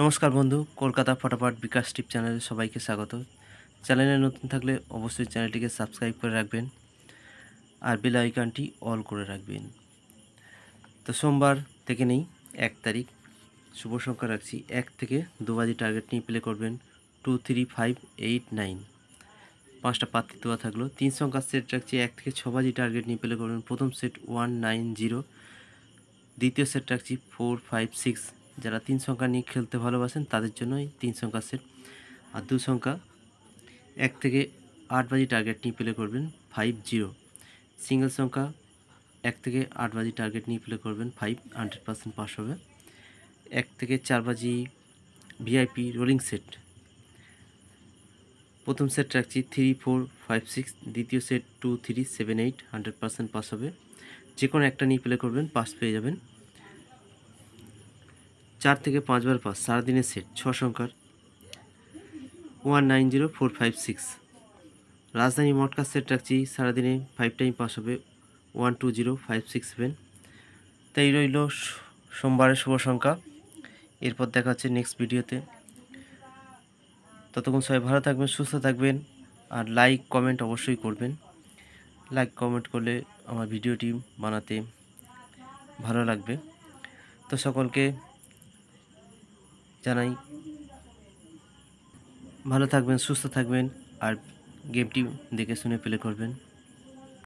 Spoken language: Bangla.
নমস্কার বন্ধু, কলকাতা ফটাফট বিকাশ টিপ চ্যানেলে সবাইকে স্বাগত। চ্যানেলে নতুন থাকলে অবশ্যই চ্যানেলটিকে সাবস্ক্রাইব করে রাখবেন আর বেল আইকনটি অল করে রাখবেন। তো সোমবার থেকে নেই 1 তারিখ, শুভ সংখ্যা রাখছি 1 থেকে 2 বাজি টার্গেট নিয়ে প্লে করবেন 2, 3, 5, 8, 9। 5টা পাত্তি দেওয়া থাকলো। 3 সংখ্যার সেট রাখছি 1 থেকে 6 বাজি টার্গেট নিয়ে প্লে করবেন। প্রথম সেট 1, 9, 0। দ্বিতীয় সেট রাখছি 4, 5, 6। যারা 3 সংখ্যা নিয়ে খেলতে ভালোবাসেন তাদের জন্য এই 3 সংখ্যার সেট। আর 2 সংখ্যা 1 থেকে 8 বাজি টার্গেট নিয়ে প্লে করবেন 5, 0। সিঙ্গেল সংখ্যা 1 থেকে 8 বাজি টার্গেট নিয়ে প্লে করবেন 5, 100% পাস হবে। 1 থেকে 4 বাজি ভিআইপি রোলিং সেট। প্রথম সেট রাখছি 3, 4, 5, 6। দ্বিতীয় সেট 2, 3, 7, 8, 100% পাস হবে। যে কোনো একটা নিয়ে প্লে করবেন, পাস পেয়ে যাবেন। 4 থেকে 5 বার পাস, সারাদিনের সেট 6 সংখ্যার 1, 9, 0, 4, 5, 6। রাজধানী মটকার সেট রাখছি, সারাদিনে 5 টাইম পাস হবে 1, 2, 0, 5, 6, 7। তাই রইল সোমবারের শুভ সংখ্যা। এরপর দেখা হচ্ছে নেক্সট ভিডিওতে। ততক্ষণ সবাই ভালো থাকবেন, সুস্থ থাকবেন আর লাইক কমেন্ট অবশ্যই করবেন। লাইক কমেন্ট করলে আমার ভিডিওটি বানাতে ভালো লাগবে। তো সকলকে জানাই ভালো থাকবেন, সুস্থ থাকবেন আর গেমটি দেখে শুনে প্লে করবেন।